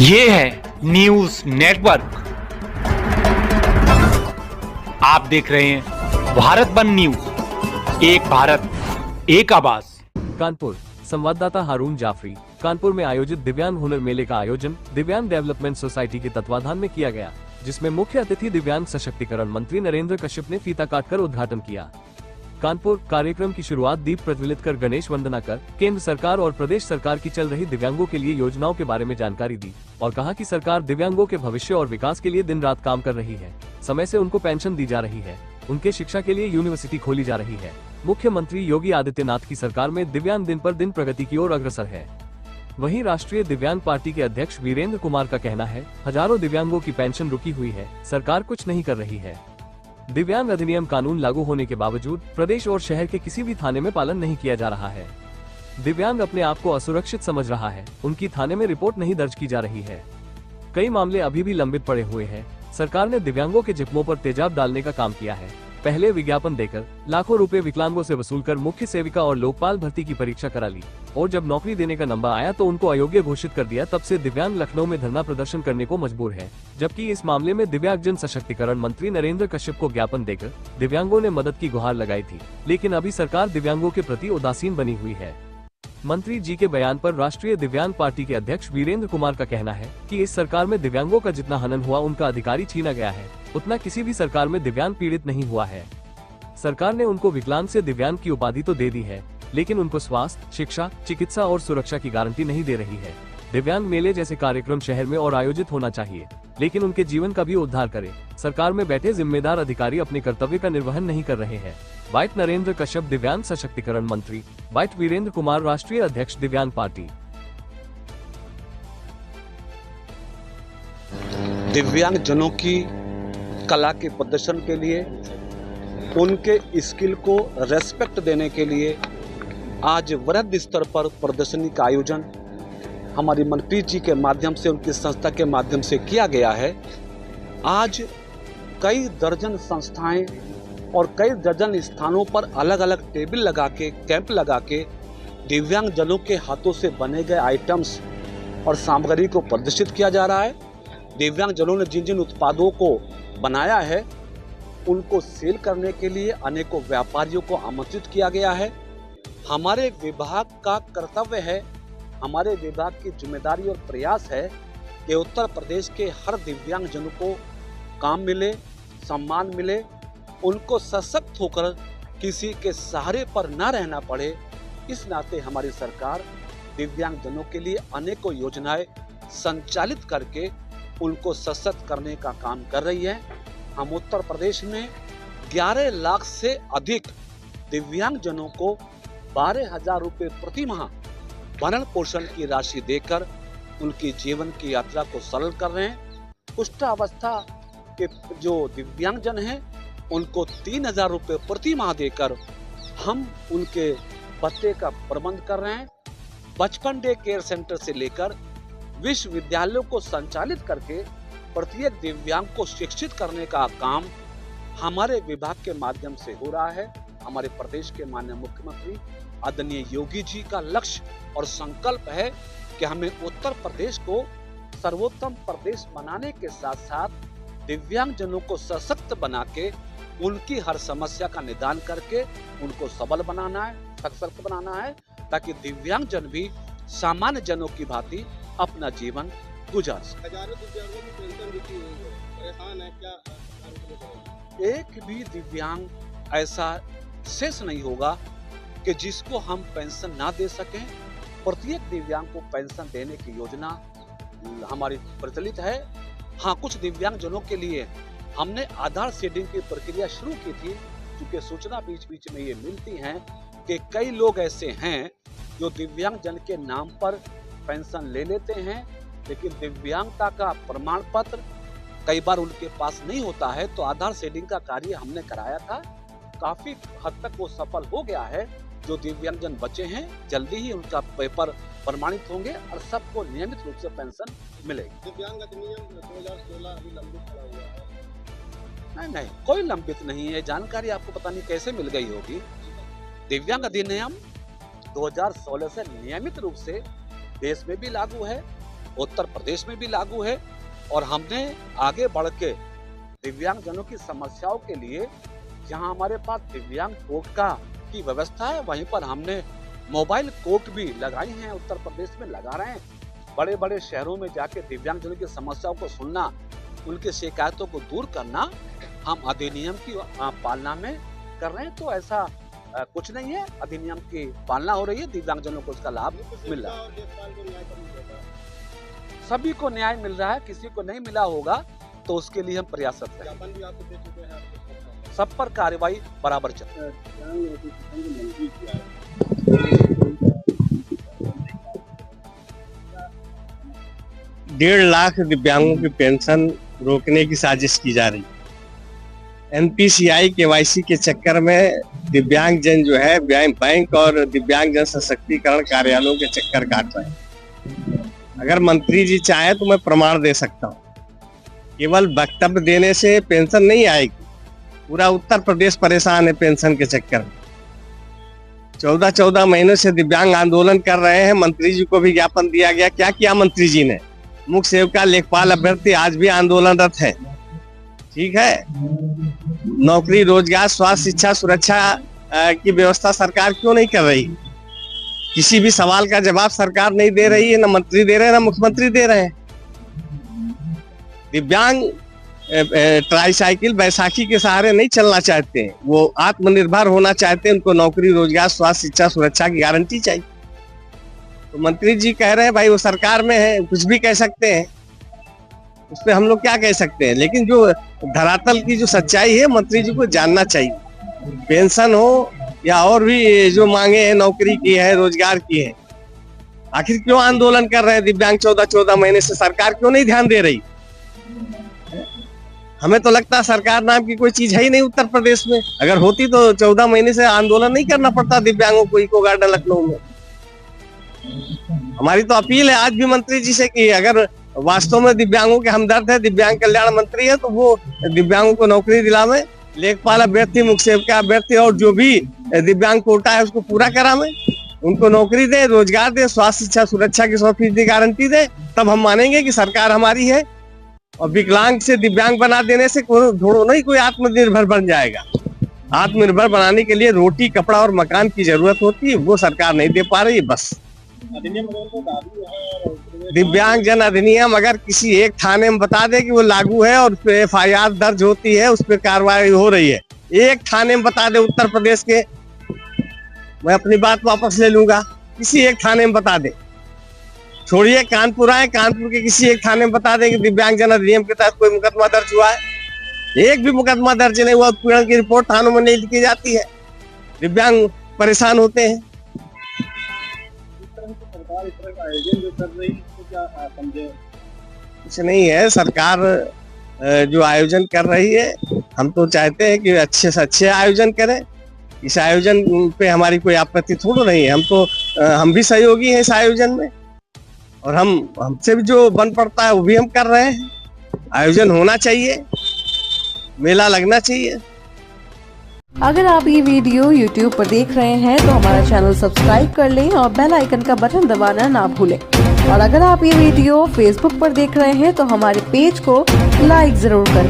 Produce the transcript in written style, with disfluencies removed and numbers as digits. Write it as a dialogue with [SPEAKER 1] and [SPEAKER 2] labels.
[SPEAKER 1] ये है news network. आप देख रहे हैं भारत वन न्यूज, एक भारत एक आवाज।
[SPEAKER 2] कानपुर संवाददाता हारून जाफरी। कानपुर में आयोजित दिव्यांग हुनर मेले का आयोजन दिव्यांग डेवलपमेंट सोसाइटी के तत्वाधान में किया गया, जिसमें मुख्य अतिथि दिव्यांग सशक्तिकरण मंत्री नरेंद्र कश्यप ने फीता काटकर उद्घाटन किया। कानपुर कार्यक्रम की शुरुआत दीप प्रज्वलित कर गणेश वंदना कर केंद्र सरकार और प्रदेश सरकार की चल रही दिव्यांगों के लिए योजनाओं के बारे में जानकारी दी और कहा कि सरकार दिव्यांगों के भविष्य और विकास के लिए दिन रात काम कर रही है। समय से उनको पेंशन दी जा रही है, उनके शिक्षा के लिए यूनिवर्सिटी खोली जा रही है। मुख्यमंत्री योगी आदित्यनाथ की सरकार में दिव्यांग दिन पर दिन प्रगति की ओर अग्रसर है। वहीं राष्ट्रीय दिव्यांग पार्टी के अध्यक्ष वीरेंद्र कुमार का कहना है, हजारों दिव्यांगों की पेंशन रुकी हुई है, सरकार कुछ नहीं कर रही है। दिव्यांग अधिनियम कानून लागू होने के बावजूद प्रदेश और शहर के किसी भी थाने में पालन नहीं किया जा रहा है। दिव्यांग अपने आप को असुरक्षित समझ रहा है, उनकी थाने में रिपोर्ट नहीं दर्ज की जा रही है। कई मामले अभी भी लंबित पड़े हुए हैं। सरकार ने दिव्यांगों के जिप्मों पर तेजाब डालने का काम किया है। पहले विज्ञापन देकर लाखों रुपए विकलांगों से वसूलकर मुख्य सेविका और लोकपाल भर्ती की परीक्षा करा ली और जब नौकरी देने का नंबर आया तो उनको अयोग्य घोषित कर दिया। तब से दिव्यांग लखनऊ में धरना प्रदर्शन करने को मजबूर है, जबकि इस मामले में दिव्यांगजन सशक्तिकरण मंत्री नरेंद्र कश्यप को ज्ञापन देकर दिव्यांगों ने मदद की गुहार लगाई थी, लेकिन अभी सरकार दिव्यांगों के प्रति उदासीन बनी हुई है। मंत्री जी के बयान पर राष्ट्रीय दिव्यांग पार्टी के अध्यक्ष वीरेंद्र कुमार का कहना है कि इस सरकार में दिव्यांगों का जितना हनन हुआ, उनका अधिकारी छीना गया है, उतना किसी भी सरकार में दिव्यांग पीड़ित नहीं हुआ है। सरकार ने उनको विकलांग से दिव्यांग की उपाधि तो दे दी है, लेकिन उनको स्वास्थ्य, शिक्षा, चिकित्सा और सुरक्षा की गारंटी नहीं दे रही है। दिव्यांग मेले जैसे कार्यक्रम शहर में और आयोजित होना चाहिए, लेकिन उनके जीवन का भी उद्धार करे। सरकार में बैठे जिम्मेदार अधिकारी अपने कर्तव्य का निर्वहन नहीं कर रहे हैं। वाइट नरेंद्र कश्यप दिव्यांग सशक्तिकरण मंत्री, वाइट वीरेंद्र कुमार राष्ट्रीय अध्यक्ष दिव्यांग पार्टी।
[SPEAKER 3] दिव्यांग जनों की कला के प्रदर्शन के लिए, उनके स्किल को रेस्पेक्ट देने के लिए आज वृहद स्तर पर प्रदर्शनी का आयोजन हमारी मंत्री जी के माध्यम से, उनकी संस्था के माध्यम से किया गया है। आज कई दर्जन संस्थाएं और कई दर्जन स्थानों पर अलग अलग टेबल लगा के, कैंप लगा के दिव्यांग जनों के हाथों से बने गए आइटम्स और सामग्री को प्रदर्शित किया जा रहा है। दिव्यांग जनों ने जिन जिन उत्पादों को बनाया है, उनको सेल करने के लिए अनेकों व्यापारियों को आमंत्रित किया गया है। हमारे विभाग का कर्तव्य है, हमारे विभाग की जिम्मेदारी और प्रयास है कि उत्तर प्रदेश के हर दिव्यांग जनों को काम मिले, सम्मान मिले, उनको सशक्त होकर किसी के सहारे पर न रहना पड़े। इस नाते हमारी सरकार दिव्यांग जनों के लिए अनेकों योजनाएं संचालित करके उनको सशक्त करने का काम कर रही है। हम उत्तर प्रदेश में 11 लाख से अधिक दिव्यांग जनों को 12,000 रुपये प्रति माह भरण पोषण की राशि देकर उनकी जीवन की यात्रा को सरल कर रहे हैं। कुष्ठावस्था के जो दिव्यांगजन हैं, उनको 3,000 रुपये प्रति माह देकर हम उनके भत्ते का प्रबंध कर रहे हैं। बचपन डे केयर सेंटर से लेकर विश्वविद्यालयों को संचालित करके प्रत्येक दिव्यांग को शिक्षित करने का काम हमारे विभाग के माध्यम से हो रहा है। हमारे प्रदेश के माननीय मुख्यमंत्री आदरणीय योगी जी का लक्ष्य और संकल्प है कि हमें उत्तर प्रदेश को सर्वोत्तम प्रदेश बनाने के साथ साथ दिव्यांग जनों को सशक्त बना के उनकी हर समस्या का निदान करके उनको सबल बनाना है, सशक्त बनाना है, ताकि दिव्यांग जन भी सामान्य जनों की भांति अपना जीवन गुजार सके।
[SPEAKER 4] हजारों दिव्यांगों की पेंशन रुकी हुई है, परेशान है क्या?
[SPEAKER 3] एक भी दिव्यांग ऐसा शेष नहीं होगा कि जिसको हम पेंशन ना दे सकें। प्रत्येक दिव्यांग को पेंशन देने की योजना हमारी प्रचलित है। हाँ, कुछ दिव्यांग जनों के लिए हमने आधार सीडिंग की प्रक्रिया शुरू की थी, क्योंकि सूचना बीच बीच में ये मिलती है कि कई लोग ऐसे हैं जो दिव्यांग जन के नाम पर पेंशन ले लेते हैं, लेकिन दिव्यांगता का प्रमाण पत्र कई बार उनके पास नहीं होता है। तो आधार सीडिंग का कार्य हमने कराया था, काफी हद तक वो सफल हो गया है। जो दिव्यांगजन बचे हैं, जल्दी ही उनका पेपर प्रमाणित होंगे और सबको नियमित रूप से पेंशन मिलेगी।
[SPEAKER 4] दिव्यांग अधिनियम 2016 अभी लंबित पड़ा हुआ है।
[SPEAKER 3] नहीं, कोई लंबित नहीं है। जानकारी आपको पता नहीं कैसे मिल गई होगी। दिव्यांग अधिनियम 2016 से नियमित रूप से देश में भी लागू है, उत्तर प्रदेश में भी लागू है और हमने आगे बढ़ के दिव्यांगजनों की समस्याओं के लिए जहां हमारे पास दिव्यांग कोर्ट की व्यवस्था है वहीं पर हमने मोबाइल कोर्ट भी लगाई हैं, उत्तर प्रदेश में लगा रहे हैं। बड़े बड़े शहरों में जाके दिव्यांगजनों की समस्याओं को सुनना, उनके शिकायतों को दूर करना हम अधिनियम की पालना में कर रहे हैं। तो ऐसा कुछ नहीं है, अधिनियम की पालना हो रही है, दिव्यांगजनों को उसका लाभ मिल रहा है। सभी को न्याय मिल रहा है, किसी को नहीं मिला होगा तो उसके लिए हम प्रयासरत हैं। सब पर कार्रवाई बराबर चल रही है।
[SPEAKER 5] 1.5 लाख दिव्यांगों की पेंशन रोकने की साजिश की जा रही है। एनपीसीआई केवाईसी के चक्कर में दिव्यांगजन जो है बैंक और दिव्यांगजन सशक्तिकरण कार्यालयों के चक्कर काट रहे हैं। अगर मंत्री जी चाहे तो मैं प्रमाण दे सकता हूँ। केवल वक्तव्य देने से पेंशन नहीं आएगी, पूरा उत्तर प्रदेश परेशान है पेंशन के चक्कर में। 14 महीनों से दिव्यांग आंदोलन कर रहे हैं। मंत्री जी को भी ज्ञापन दिया गया। क्या किया मंत्री जी ने? मुख्य सेविका लेखपाल अभ्यर्थी आज भी आंदोलनरत है। ठीक है, नौकरी, रोजगार, स्वास्थ्य, शिक्षा, सुरक्षा की व्यवस्था सरकार क्यों नहीं कर रही? किसी भी सवाल का जवाब सरकार नहीं दे रही है, ना मंत्री दे रहे हैं, ना मुख्यमंत्री दे रहे हैं। दिव्यांग ट्राईसाइकिल बैसाखी के सहारे नहीं चलना चाहते हैं, वो आत्मनिर्भर होना चाहते हैं। उनको नौकरी, रोजगार, स्वास्थ्य, शिक्षा, सुरक्षा की गारंटी चाहिए। तो मंत्री जी कह रहे हैं भाई वो सरकार में है, कुछ भी कह सकते हैं, उस पर हम लोग क्या कह सकते हैं। लेकिन जो धरातल की जो सच्चाई है मंत्री जी को जानना चाहिए। पेंशन हो या और भी जो मांगे हैं, नौकरी की है, रोजगार की है, आखिर क्यों आंदोलन कर रहे हैं दिव्यांग 14 महीने से? सरकार क्यों नहीं ध्यान दे रही? हमें तो लगता है सरकार नाम की कोई चीज है ही नहीं उत्तर प्रदेश में। अगर होती तो 14 महीने से आंदोलन नहीं करना पड़ता दिव्यांगों को इको गार्डन लखनऊ में। हमारी तो अपील है आज भी मंत्री जी से कि अगर वास्तव में दिव्यांगों के हमदर्द है, दिव्यांग कल्याण मंत्री है, तो वो दिव्यांगों को नौकरी दिलावे। लेखपाल अभ्यर्थी, मुख्य सेविका अभ्यर्थी और जो भी दिव्यांग कोटा है उसको पूरा करावे, उनको नौकरी दे, रोजगार दे, स्वास्थ्य, शिक्षा, सुरक्षा की 100% गारंटी दे। तब हम मानेंगे कि सरकार हमारी है। और विकलांग से दिव्यांग बना देने से थोड़ा नहीं कोई आत्मनिर्भर बन जाएगा। आत्मनिर्भर बनाने के लिए रोटी, कपड़ा और मकान की जरूरत होती है, वो सरकार नहीं दे पा रही है। बस दिव्यांग जन अधिनियम अगर किसी एक थाने में बता दे कि वो लागू है और उस पर FIR दर्ज होती है, उस पर कार्रवाई हो रही है, एक थाने में बता दे उत्तर प्रदेश के, मैं अपनी बात वापस ले लूंगा। किसी एक थाने में बता दे, छोड़िए कानपुर आए, कानपुर के किसी एक थाने में बता दें कि दिव्यांग जन अधिनियम के तहत कोई मुकदमा दर्ज हुआ है। एक भी मुकदमा दर्ज नहीं हुआ, उत्पीड़न की रिपोर्ट थानों में नहीं लिखी जाती है, दिव्यांग परेशान होते हैं। कुछ नहीं है, सरकार जो आयोजन कर रही है, हम तो चाहते हैं कि अच्छे से अच्छे आयोजन करें। इस आयोजन पे हमारी कोई आपत्ति थोड़ा नहीं है। हम भी सहयोगी हैं इस आयोजन में, और हमसे भी जो बन पड़ता है वो भी हम कर रहे हैं। आयोजन होना चाहिए, मेला लगना चाहिए।
[SPEAKER 6] अगर आप ये वीडियो YouTube पर देख रहे हैं तो हमारा चैनल सब्सक्राइब कर लें और बेल आइकन का बटन दबाना ना भूलें। और अगर आप ये वीडियो Facebook पर देख रहे हैं तो हमारे पेज को लाइक जरूर करें।